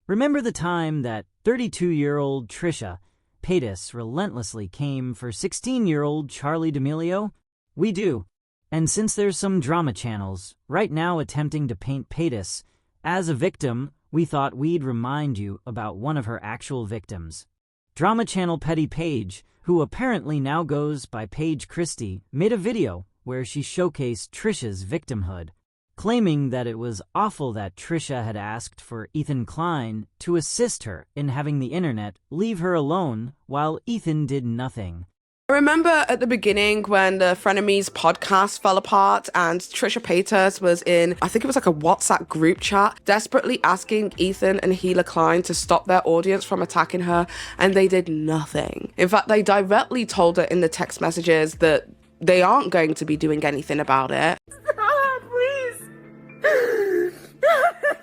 Remember the time that 32-year-old Trisha Paytas relentlessly came for 16-year-old Charli D'Amelio? We do. And since there's some drama channels right now attempting to paint Paytas as a victim, we thought we'd remind you about one of her actual victims. Drama channel Petty Paige, who apparently now goes by Paige Christie, made a video where she showcased Trisha's victimhood, claiming that it was awful that Trisha had asked for Ethan Klein to assist her in having the internet leave her alone while Ethan did nothing. I remember at the beginning when the Frenemies podcast fell apart and Trisha Paytas was in, I think it was like a WhatsApp group chat, desperately asking Ethan and Hila Klein to stop their audience from attacking her, and they did nothing. In fact, they directly told her in the text messages that they aren't going to be doing anything about it. Please.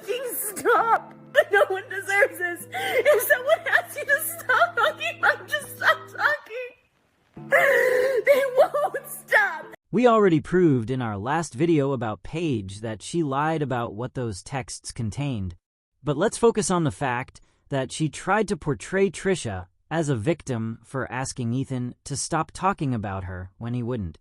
Please stop. No one deserves this. If someone asks you to stop talking about, just stop talking. They won't stop. We already proved in our last video about Paige that she lied about what those texts contained. But let's focus on the fact that she tried to portray Trisha as a victim for asking Ethan to stop talking about her when he wouldn't.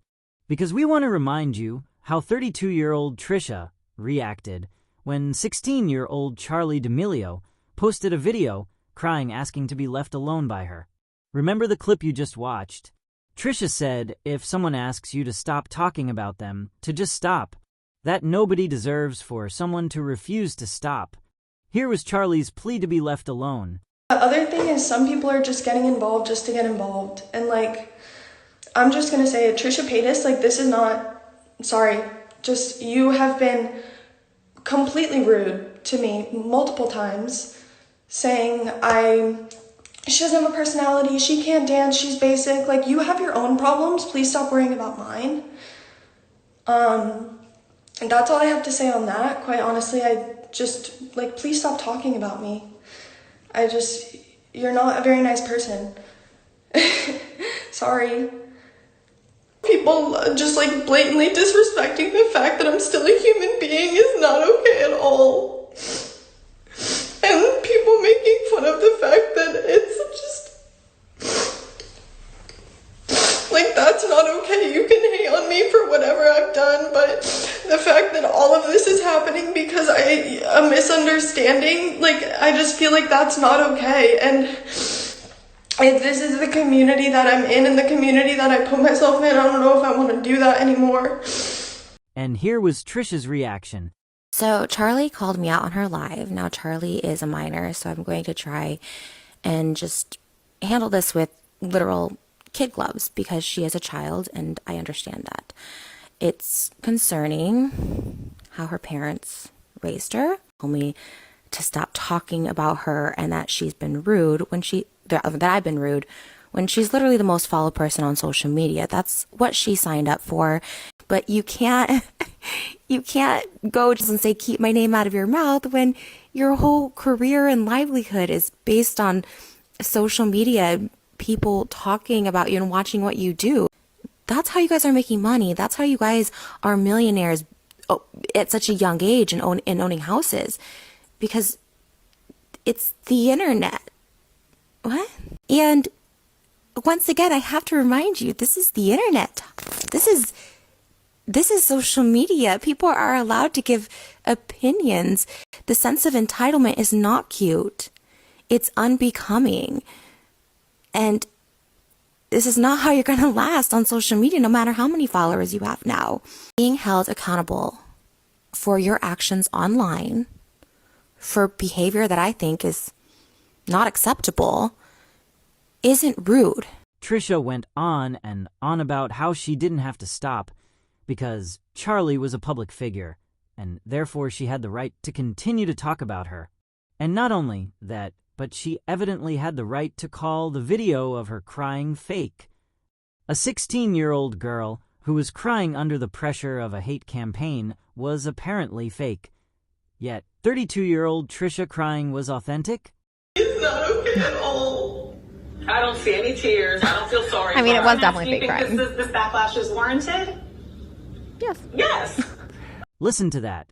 Because we want to remind you how 32-year-old Trisha reacted when 16-year-old Charli D'Amelio posted a video crying asking to be left alone by her. Remember the clip you just watched? Trisha said if someone asks you to stop talking about them, to just stop. That nobody deserves for someone to refuse to stop. Here was Charli's plea to be left alone. The other thing is some people are just getting involved just to get involved. And like, I'm just going to say it, Trisha Paytas, like this is not, sorry, just you have been completely rude to me multiple times, saying she doesn't have a personality, she can't dance, she's basic. Like, you have your own problems, please stop worrying about mine. And that's all I have to say on that. Quite honestly, I just, like, please stop talking about me. You're not a very nice person. Sorry. People just, like, blatantly disrespecting the fact that I'm still a human being is not okay at all. And people making fun of the fact that it's just, like, that's not okay. You can hate on me for whatever I've done, but the fact that all of this is happening because a misunderstanding, like, I just feel like that's not okay. And if this is the community that I'm in and the community that I put myself in, I don't know if I want to do that anymore. And here was Trisha's reaction. So Charli called me out on her live. Now Charli is a minor, so I'm going to try and just handle this with literal kid gloves because she is a child and I understand that. It's concerning how her parents raised her. Told me to stop talking about her and that she's been rude that I've been rude when she's literally the most followed person on social media. That's what she signed up for. But you can't go just and say, keep my name out of your mouth when your whole career and livelihood is based on social media, people talking about you and watching what you do. That's how you guys are making money. That's how you guys are millionaires at such a young age and owning houses, because it's the internet. What? And once again, I have to remind you, this is the internet. This is social media. People are allowed to give opinions. The sense of entitlement is not cute. It's unbecoming. And this is not how you're going to last on social media, no matter how many followers you have now. Being held accountable for your actions online, for behavior that I think is not acceptable, isn't rude. Trisha went on and on about how she didn't have to stop because Charli was a public figure, and therefore she had the right to continue to talk about her. And not only that, but she evidently had the right to call the video of her crying fake. A 16-year-old girl who was crying under the pressure of a hate campaign was apparently fake. Yet 32-year-old Trisha crying was authentic? It's not okay at all. I don't see any tears. I don't feel sorry. I mean, for it was her. definitely fake crying. Do you think this backlash is warranted? Yes. Yes. Listen to that.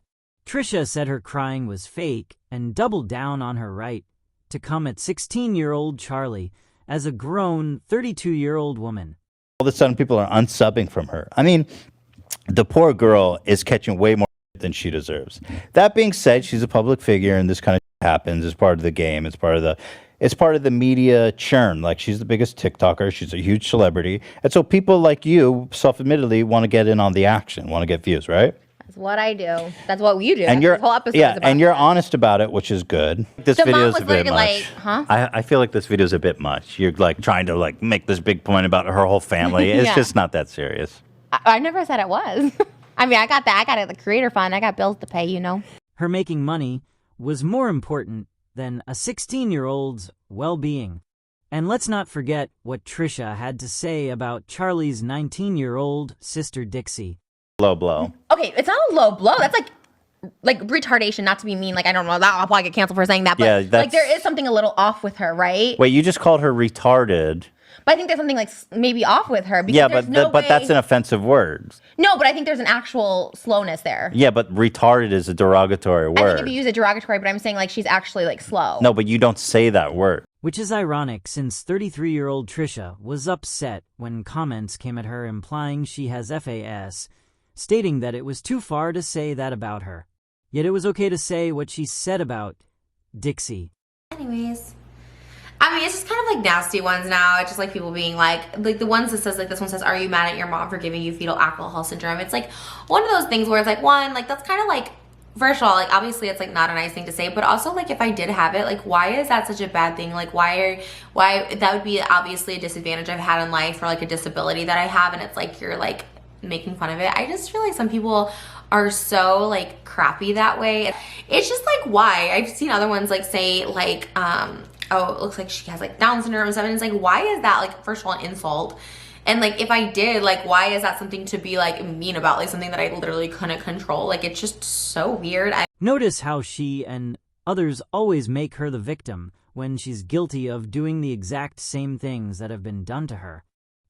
Trisha said her crying was fake and doubled down on her right to come at 16-year-old Charli as a grown 32-year-old woman. All of a sudden, people are unsubbing from her. I mean, the poor girl is catching way more than she deserves. That being said, she's a public figure, and this kind of happens. It's part of the game. It's part of the media churn. Like, she's the biggest TikToker. She's a huge celebrity. And so people like you, self-admittedly, want to get in on the action, want to get views, right? That's what I do. That's what you do. And the whole episode is about and you're that. honest about it, which is good. This The video mom is was a bit literally much. like, huh? I feel like this video is a bit much. You're like trying to like make this big point about her whole family. It's Yeah. just not that serious. I never said it was. I mean, I got that. I got the creator fund. I got bills to pay, you know. Her making money was more important than a 16-year-old's well-being. And let's not forget what Trisha had to say about Charli's 19-year-old sister Dixie. Low blow. Okay, it's not a low blow. That's like retardation, not to be mean. Like, I don't know, that I'll probably get canceled for saying that. But Yeah, like, that's- there is something a little off with her, right? Wait, you just called her retarded. But I think there's something like maybe off with her. Because Yeah, there's but no but that's way- an offensive word. No, but I think there's an actual slowness there. Yeah, but retarded is a derogatory I think word. if you use it derogatory, but I'm saying like she's actually like slow. No, but you don't say that word. Which is ironic since 33-year-old Trisha was upset when comments came at her implying she has FAS, stating that it was too far to say that about her. Yet it was okay to say what she said about Dixie. Anyways, I mean, it's just kind of like nasty ones now. It's just like people being like the ones that says, like this one says, are you mad at your mom for giving you fetal alcohol syndrome? It's like one of those things where it's like, one, like that's kind of like, first of all, like obviously it's like not a nice thing to say, but also like if I did have it, like why is that such a bad thing? Like why that would be obviously a disadvantage I've had in life, or like a disability that I have, and it's like you're like making fun of it. I just feel like some people are so like crappy that way. It's just like, why? I've seen other ones like say like oh, it looks like she has like Down syndrome and stuff, and it's like, why is that like, first of all, an insult? And like if I did, like why is that something to be like mean about, like something that I literally couldn't control? Like it's just so weird. Notice how she and others always make her the victim when she's guilty of doing the exact same things that have been done to her.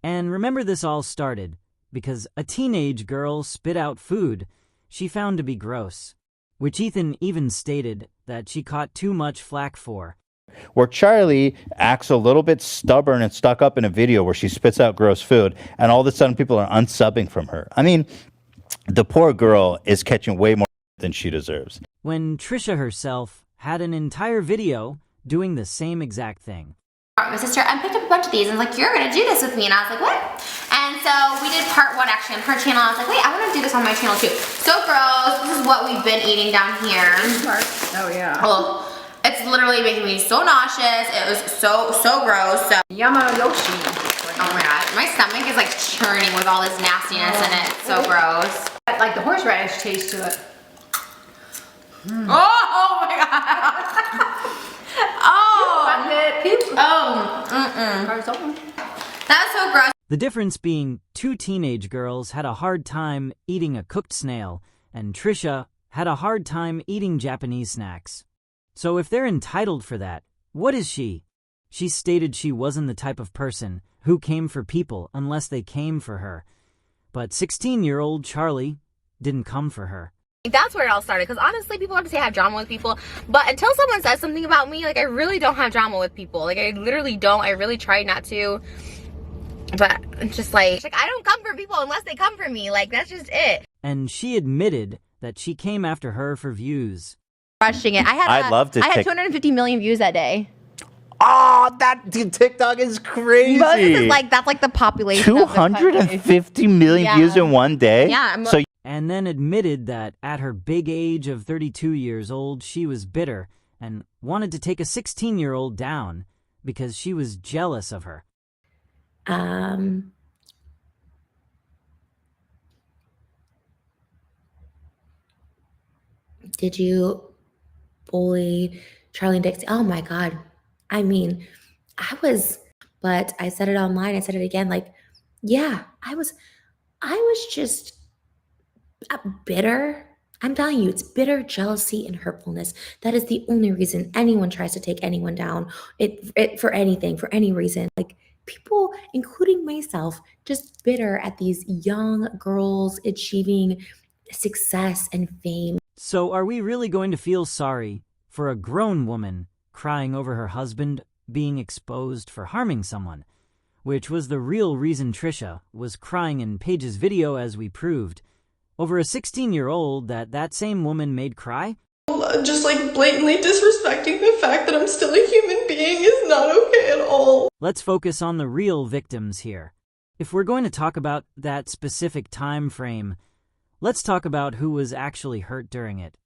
And remember, this all started because a teenage girl spit out food she found to be gross, which Ethan even stated that she caught too much flack for. Where Charli acts a little bit stubborn and stuck up in a video where she spits out gross food, and all of a sudden people are unsubbing from her. I mean, the poor girl is catching way more than she deserves. When Trisha herself had an entire video doing the same exact thing. My sister, I picked up a bunch of these and was like, you're gonna do this with me. And I was like, what? And so we did part one actually on her channel. I was like, wait, I wanna do this on my channel too. So gross. This is what we've been eating down here. Oh yeah. Oh, it's literally making me so nauseous. It was so gross. So, Yama Yoshi. oh my god, my stomach is like churning with all this nastiness in it. It's so gross. Like the horseradish taste to it. Oh my god. That's so gross. The difference being two teenage girls had a hard time eating a cooked snail, and Trisha had a hard time eating Japanese snacks. So if they're entitled for that, what is she? She stated she wasn't the type of person who came for people unless they came for her. But 16-year-old Charli didn't come for her. That's where it all started, because honestly, people have to say I have drama with people, but until someone says something about me, like I really don't have drama with people. Like I literally don't. I really try not to, but it's just like I don't come for people unless they come for me. Like that's just it. And she admitted that she came after her for views. Rushing it. I had 250 million views that day. Oh, that TikTok is crazy. But this is like, that's like the population of the country. 250 million views in one day? Yeah. So And then admitted that at her big age of 32 years old, she was bitter and wanted to take a 16-year-old down because she was jealous of her. Did you bully Charli and Dixie? Oh my God. I mean, but I said it online. I said it again. Like, yeah, I was just bitter. I'm telling you, it's bitter jealousy and hurtfulness. That is the only reason anyone tries to take anyone down. It for anything, for any reason. Like people, including myself, just bitter at these young girls achieving success and fame. So are we really going to feel sorry for a grown woman crying over her husband being exposed for harming someone? Which was the real reason Trisha was crying in Paige's video, as we proved. Over a 16-year-old that same woman made cry? Just like blatantly disrespecting the fact that I'm still a human being is not okay at all. Let's focus on the real victims here. If we're going to talk about that specific time frame, let's talk about who was actually hurt during it.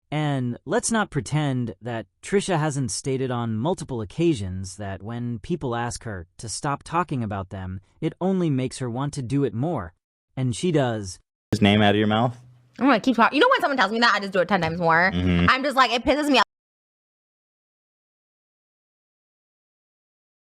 And let's not pretend that Trisha hasn't stated on multiple occasions that when people ask her to stop talking about them, it only makes her want to do it more. And she does. His name out of your mouth? I'm gonna keep talking. You know when someone tells me that, I just do it 10 times more. I'm just like, it pisses me off.